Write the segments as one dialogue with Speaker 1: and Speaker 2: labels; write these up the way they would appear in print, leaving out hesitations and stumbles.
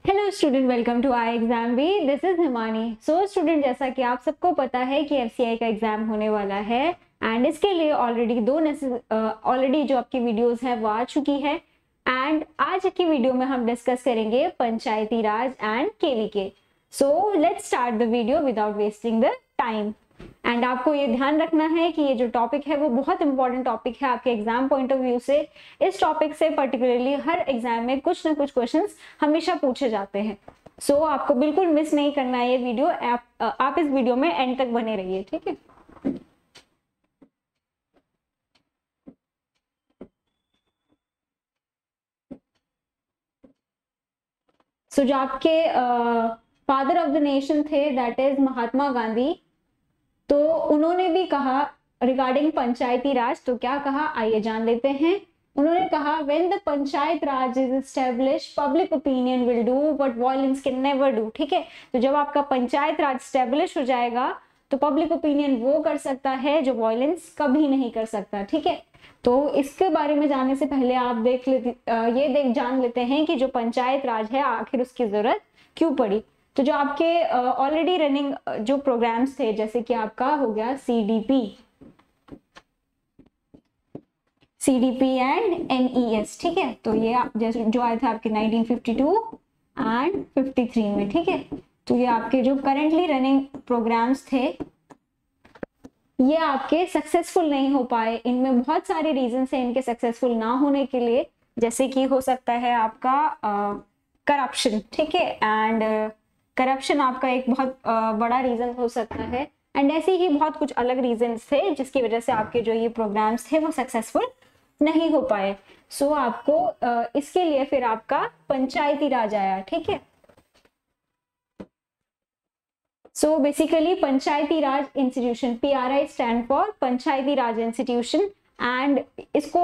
Speaker 1: Hello student, welcome to I exam B. This is Himani. So student, जैसा कि आप सबको पता है कि एफसीआई का एग्जाम होने वाला है एंड इसके लिए ऑलरेडी जो आपकी वीडियोस है वो आ चुकी है। एंड आज की वीडियो में हम डिस्कस करेंगे Panchayati Raj and KVK. So let's start the video without wasting the time. And आपको ये ध्यान रखना है कि ये जो टॉपिक है वो बहुत इंपॉर्टेंट टॉपिक है आपके एग्जाम पॉइंट ऑफ व्यू से। इस टॉपिक से पर्टिकुलरली हर एग्जाम में कुछ ना कुछ क्वेश्चंस हमेशा पूछे जाते हैं। सो आपको बिल्कुल मिस नहीं करना है ये वीडियो। आप इस वीडियो में एंड तक बने रहिए, ठीक है। सो जो आपके फादर ऑफ द नेशन थे दैट इज महात्मा गांधी, तो उन्होंने भी कहा रिगार्डिंग पंचायती राज। तो क्या कहा, आइए जान लेते हैं। उन्होंने कहा when the panchayat Raj is established public opinion will do what violence can never do. ठीक है, तो जब आपका पंचायत राज स्टेब्लिश हो जाएगा तो पब्लिक ओपिनियन वो कर सकता है जो वायलेंस कभी नहीं कर सकता। ठीक है, तो इसके बारे में जानने से पहले आप जान लेते हैं कि जो पंचायत राज है आखिर उसकी जरूरत क्यों पड़ी। तो जो आपके ऑलरेडी रनिंग जो प्रोग्राम्स थे, जैसे कि आपका हो गया सीडीपी एंड एनईएस। ठीक है, तो ये जैसे जो आए थे आपके 1952 एंड 53 में। ठीक है, तो ये आपके जो करेंटली रनिंग प्रोग्राम्स थे ये आपके सक्सेसफुल नहीं हो पाए। इनमें बहुत सारे रीजंस हैं इनके सक्सेसफुल ना होने के लिए, जैसे कि हो सकता है आपका करप्शन। ठीक है, एंड करप्शन आपका एक बहुत बड़ा रीजन हो सकता है। एंड ऐसे ही बहुत कुछ अलग रीजंस थे जिसकी वजह से आपके जो ये प्रोग्राम्स थे वो सक्सेसफुल नहीं हो पाए। सो आपको इसके लिए फिर आपका पंचायती राज आया। ठीक है, so basically Panchayati Raj institution, PRI stand for Panchayati Raj institution. And इसको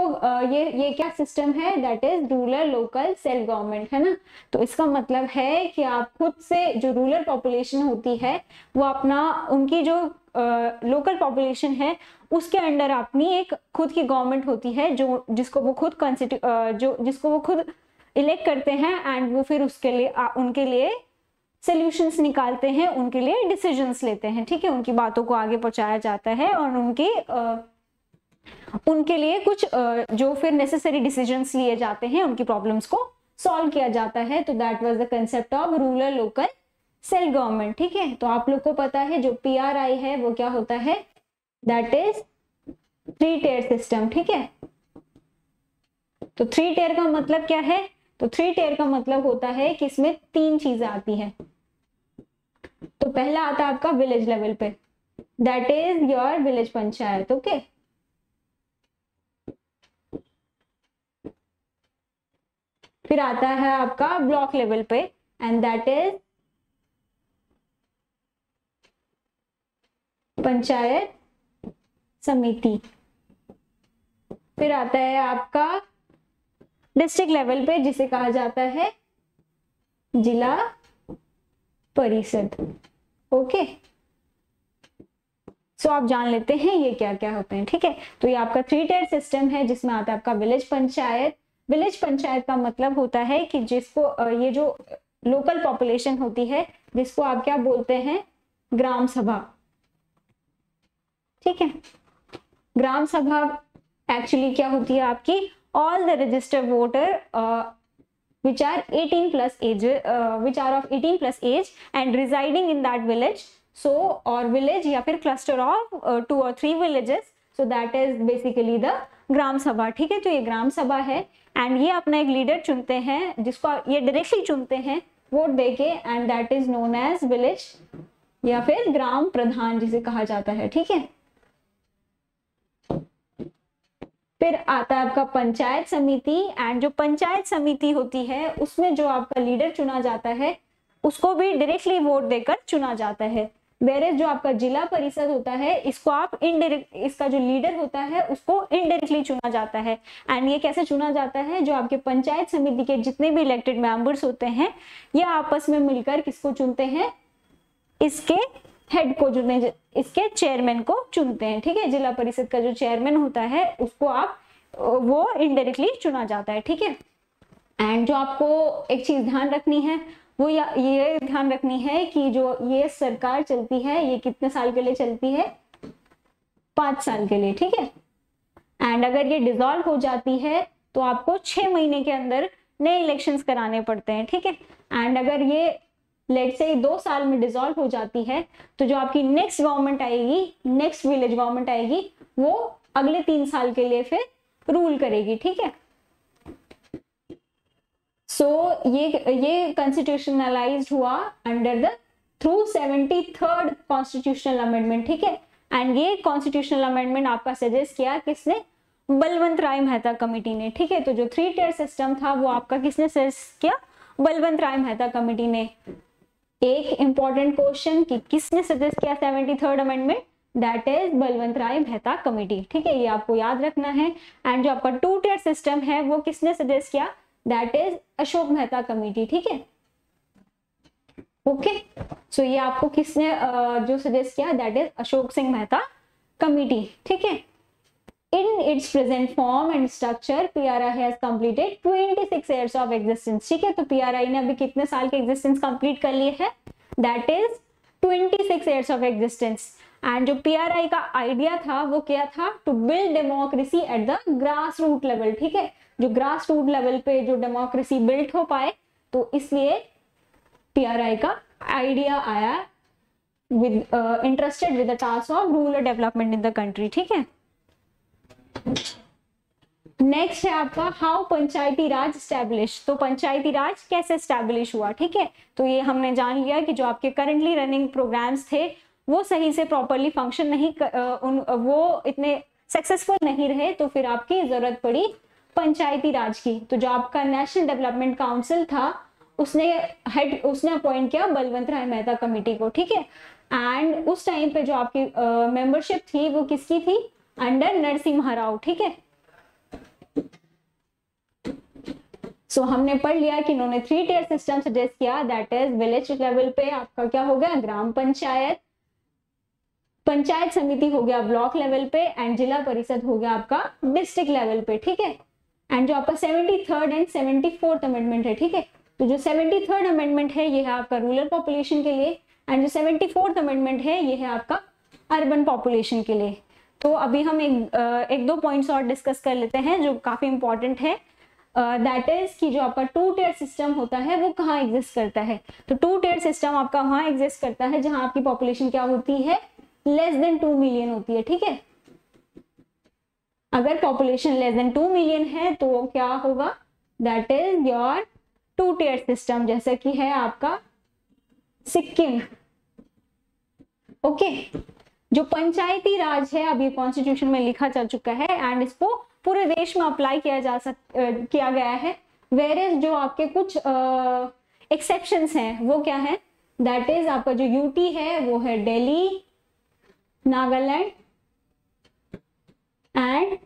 Speaker 1: ये क्या सिस्टम है, that is rural local self government, है ना। तो इसका मतलब है कि आप खुद से जो रूरल पॉपुलेशन होती है वो अपना उनकी जो लोकल पॉपुलेशन है उसके अंडर अपनी एक खुद की गवर्नमेंट होती है जो जिसको वो खुद इलेक्ट करते हैं। एंड वो फिर उसके लिए उनके लिए सॉल्यूशंस निकालते हैं, उनके लिए डिसीजंस लेते हैं। ठीक है, उनकी बातों को आगे पहुंचाया जाता है और उनके लिए कुछ जो फिर नेसेसरी डिसीजंस लिए जाते हैं, उनकी प्रॉब्लम्स को सॉल्व किया जाता है। तो that was the concept of rural local self government. ठीक है, तो आप लोग को पता है जो PRI है वो क्या होता है, दैट इज 3 टियर सिस्टम। ठीक है, तो 3 टियर का मतलब क्या है, तो 3 टियर का मतलब होता है कि इसमें 3 चीजें आती हैं। तो पहला आता है आपका विलेज लेवल पे, that is your village panchayat. Okay, फिर आता है आपका ब्लॉक लेवल पे एंड दैट इज पंचायत समिति। फिर आता है आपका डिस्ट्रिक्ट लेवल पे जिसे कहा जाता है जिला परिषद। ओके, सो आप जान लेते हैं ये क्या क्या होते हैं। ठीक है, तो ये आपका 3 टियर सिस्टम है जिसमें आता है आपका विलेज पंचायत। विलेज पंचायत का मतलब होता है कि जिसको ये जो लोकल पॉपुलेशन होती है जिसको आप क्या बोलते हैं, ग्राम सभा। ठीक है, ग्राम सभा एक्चुअली क्या होती है आपकी, all the registered voter which are 18 plus age which are of 18 plus age and residing in that village, so or village या फिर cluster of 2 or 3 villages, so that is basically the ग्राम सभा। ठीक है, तो ये ग्राम सभा है एंड ये अपना एक लीडर चुनते हैं जिसको ये डायरेक्टली चुनते हैं वोट देके, and that is known as village या फिर ग्राम प्रधान जिसे कहा जाता है। ठीक है, फिर आता है आपका पंचायत समिति। एंड जो पंचायत समिति होती है उसमें जो आपका लीडर चुना जाता है उसको भी डायरेक्टली वोट देकर चुना जाता है। वेयर जो आपका जिला परिषद होता है इसको आप इनडायरेक्ट, इसका जो लीडर होता है उसको इनडायरेक्टली चुना जाता है। एंड ये कैसे चुना जाता है, जो आपके पंचायत समिति के जितने भी इलेक्टेड मेंबर्स होते हैं ये आपस में मिलकर किसको चुनते हैं, इसके हेड को चुनते, इसके चेयरमैन को चुनते हैं। ठीक है, जिला परिषद का जो चेयरमैन होता है उसको वो इनडायरेक्टली चुना जाता है। ठीक है, एंड जो आपको एक चीज ध्यान रखनी है वो ये ध्यान रखनी है कि जो ये सरकार चलती है ये कितने साल के लिए चलती है, 5 साल के लिए, ठीक है। एंड अगर ये डिसॉल्व हो जाती है तो आपको 6 महीने के अंदर नए इलेक्शंस कराने पड़ते हैं, ठीक है। एंड अगर ये लेट से 2 साल में डिसॉल्व हो जाती है तो जो आपकी नेक्स्ट गवर्नमेंट आएगी, नेक्स्ट विलेज गवर्नमेंट आएगी, वो अगले 3 साल के लिए फिर रूल करेगी, ठीक है। सो ये कॉन्स्टिट्यूशनलाइज्ड हुआ under the through 73rd constitutional amendment, ठीक है। एंड ये कॉन्स्टिट्यूशनल अमेंडमेंट आपका सजेस्ट किया किसने, बलवंत राय मेहता कमेटी ने, ठीक है। तो जो 3 टियर सिस्टम था वो आपका किसने सजेस्ट किया, बलवंत राय मेहता कमेटी ने। एक इंपॉर्टेंट क्वेश्चन कि किसने सजेस्ट किया 73rd amendment, that is Balwant Rai Mehta committee, ठीक है, ये आपको याद रखना है। एंड जो आपका 2 टियर सिस्टम है वो किसने सजेस्ट किया, that is Ashok Mehta committee, ठीक है। ओके, सो ये आपको किसने जो सजेस्ट किया, that is Ashok Singh Mehta committee, ठीक है। In its present form and structure, PRI has completed 26 years of existence, ठीक है। तो PRI ने अभी कितने साल के एग्जिस्टेंस कंप्लीट कर लिए है, that is 26 years of existence। And जो PRI का आइडिया था वो क्या था, to build democracy at the grass root level, ठीक है। जो ग्रास रूट लेवल पे जो डेमोक्रेसी बिल्ड हो पाए, तो इसलिए PRI का आइडिया आया with interested with the task of rural development in the country, ठीक है। नेक्स्ट है आपका हाउ पंचायती राज स्टैब्लिश। तो पंचायती राज कैसे स्टैब्लिश हुआ, ठीक है। तो ये हमने जान लिया कि जो आपके करंटली रनिंग प्रोग्राम्स थे वो सही से प्रॉपरली फंक्शन नहीं वो इतने सक्सेसफुल नहीं रहे, तो फिर आपकी जरूरत पड़ी पंचायती राज की। तो जो आपका नेशनल डेवलपमेंट काउंसिल था उसने अपॉइंट किया बलवंत राय मेहता कमेटी को, ठीक है। एंड उस टाइम पे जो आपकी मेंबरशिप थी वो किसकी थी, अंडर नरसिम्हा राव, ठीक है। सो हमने पढ़ लिया कि इन्होंने 3 टियर सिस्टम सजेस्ट किया, दैट इज विलेज लेवल पे आपका क्या हो गया, ग्राम पंचायत, पंचायत समिति हो गया ब्लॉक लेवल पे, एंड जिला परिषद हो गया आपका डिस्ट्रिक्ट लेवल पे, ठीक है। एंड जो आपका 73rd एंड 74th अमेंडमेंट है, ठीक है। तो जो 73rd अमेंडमेंट है ये है आपका रूरल पॉपुलेशन के लिए, एंड जो 74th अमेंडमेंट है ये है आपका अर्बन पॉपुलेशन के लिए। तो अभी हम एक दो पॉइंट्स और डिस्कस कर लेते हैं जो काफी इंपॉर्टेंट है, दैट इज कि जो आपका 2 टियर सिस्टम होता है वो कहाँ एग्जिस्ट करता है। तो 2 टियर सिस्टम आपका वहां एग्जिस्ट करता है जहां आपकी पॉपुलेशन क्या होती है, लेस देन 2 मिलियन होती है, ठीक है। अगर पॉपुलेशन लेस देन 2 मिलियन है तो क्या होगा, that is your 2 tier system, जैसे कि है आपका सिक्किम, ओके। जो पंचायती राज है अभी कॉन्स्टिट्यूशन में लिखा जा चुका है एंड इसको पूरे देश में अप्लाई किया गया है, वेयर जो आपके कुछ एक्सेप्शंस हैं वो क्या है, दैट इज आपका जो यूटी है वो है दिल्ली, नागालैंड एंड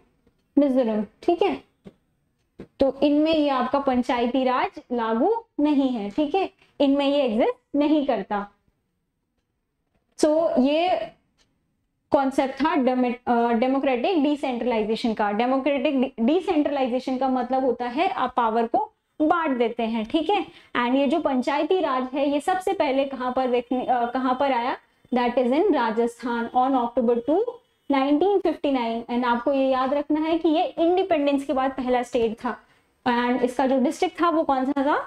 Speaker 1: मिजोरम, ठीक है। तो इनमें ये आपका पंचायती राज लागू नहीं है, ठीक है, इनमें ये एग्जिस्ट नहीं करता। सो ये कॉन्सेप्ट था डेमोक्रेटिक डिसेंट्रलाइजेशन का। डेमोक्रेटिक डिसेंट्रलाइजेशन का मतलब होता है आप पावर को बांट देते हैं, ठीक है। एंड ये जो पंचायती राज है ये सबसे पहले कहां पर आया, that is in Rajasthan on October 2, 1959। And आपको ये याद रखना है कि ये इंडिपेंडेंस के बाद पहला स्टेट था, एंड इसका जो डिस्ट्रिक्ट था वो कौन सा था,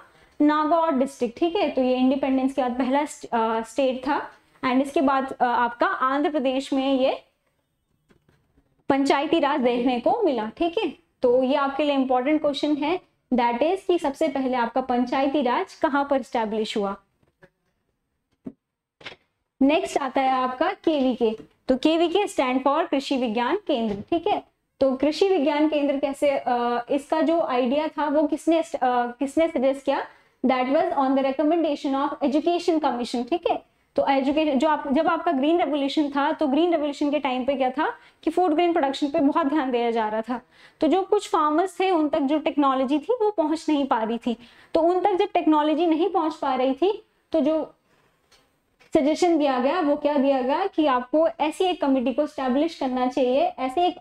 Speaker 1: नागौर डिस्ट्रिक्ट, ठीक है। तो ये इंडिपेंडेंस के बाद पहला स्टेट था, एंड इसके बाद आपका आंध्र प्रदेश में ये पंचायती राज देखने को मिला, ठीक है। तो ये आपके लिए इंपॉर्टेंट क्वेश्चन है, दैट इज कि सबसे पहले आपका पंचायती राज कहां पर स्टैब्लिश हुआ। नेक्स्ट आता है आपका केवीके। तो केवीके स्टैंड फॉर कृषि विज्ञान केंद्र, ठीक है। तो कृषि विज्ञान केंद्र कैसे, इसका जो आइडिया था वो किसने सजेस्ट किया, that was on the recommendation of education commission, ठीक है। तो एजुकेशन जब आपका ग्रीन रेवोल्यूशन था, तो ग्रीन रेवोल्यूशन के टाइम पे क्या था कि फूड ग्रेन प्रोडक्शन पे बहुत ध्यान दिया जा रहा था। तो जो कुछ फार्मर्स थे उन तक जो टेक्नोलॉजी थी वो पहुंच नहीं पा रही थी। तो उन तक जब टेक्नोलॉजी नहीं पहुंच पा रही थी तो जो सजेशन दिया गया वो क्या दिया गया कि आपको ऐसी एक कमेटी को स्टैब्लिश करना चाहिए, ऐसे एक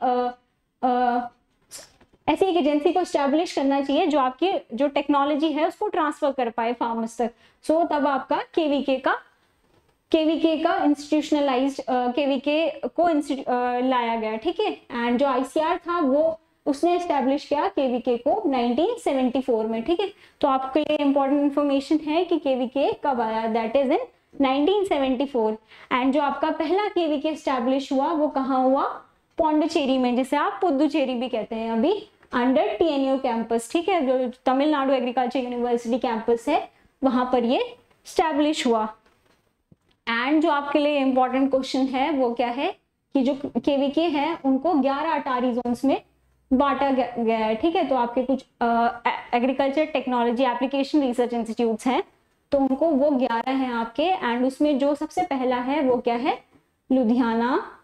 Speaker 1: ऐसी एक एजेंसी को स्टैब्लिश करना चाहिए जो आपकी जो टेक्नोलॉजी है उसको ट्रांसफर कर पाए फार्मर्स तक। सो तब आपका केवीके का इंस्टीट्यूशनलाइज्ड केवीके को लाया गया, ठीक है। एंड जो आईसीआर था वो उसने एस्टेब्लिश किया केवीके को 1974 में, ठीक है। तो आपके लिए इंपॉर्टेंट इंफॉर्मेशन है कि केवीके कब आया, दैट इज इन 1974। एंड जो आपका पहला केवीके एस्टेब्लिश हुआ वो कहाँ हुआ, पौंडुचेरी में, जिसे आप पुदुचेरी भी कहते हैं अभी, अंडर टीएनयू कैंपस, ठीक है, जो तमिलनाडु एग्रीकल्चर यूनिवर्सिटी कैंपस है वहां पर ये स्टैब्लिश हुआ। एंड जो आपके लिए इंपॉर्टेंट क्वेश्चन है वो क्या है कि जो केवीके है उनको 11 अटारी जोन्स में बांटा गया है, ठीक है। तो आपके कुछ agriculture technology application research institutes हैं, तो उनको वो 11 हैं आपके। एंड उसमें जो सबसे पहला है वो क्या है, लुधियाना।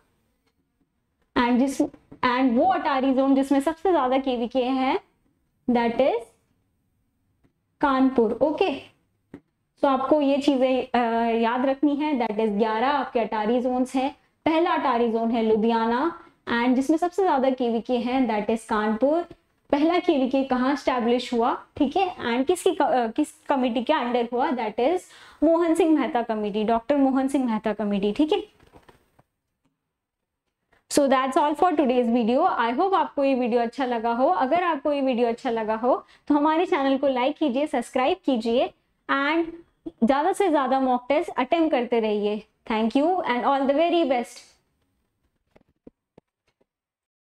Speaker 1: एंड वो अटारी जोन जिसमें सबसे ज्यादा केवीके हैं दैट इज कानपुर, ओके। तो आपको ये चीजें याद रखनी है, दैट इज 11 आपके अटारी जोन्स हैं। पहला अटारी जोन है लुधियाना एंड जिसमें सबसे ज्यादा केवीके हैं दैट इज कानपुर। पहला केवीके कहाँ स्टैब्लिश हुआ, ठीक है, एंड किस कमिटी के अंडर हुआ, that is Mohan Singh Mehta committee, doctor Mohan Singh Mehta committee, ठीक है। So that's all for today's video. I hope आपको ये वीडियो अच्छा लगा हो। अगर आपको ये वीडियो अच्छा लगा हो तो हमारे चैनल को लाइक कीजिए, सब्सक्राइब कीजिए एंड ज्यादा से ज्यादा मॉक टेस्ट अटेम्प्ट करते रहिए। Thank you and all the very best.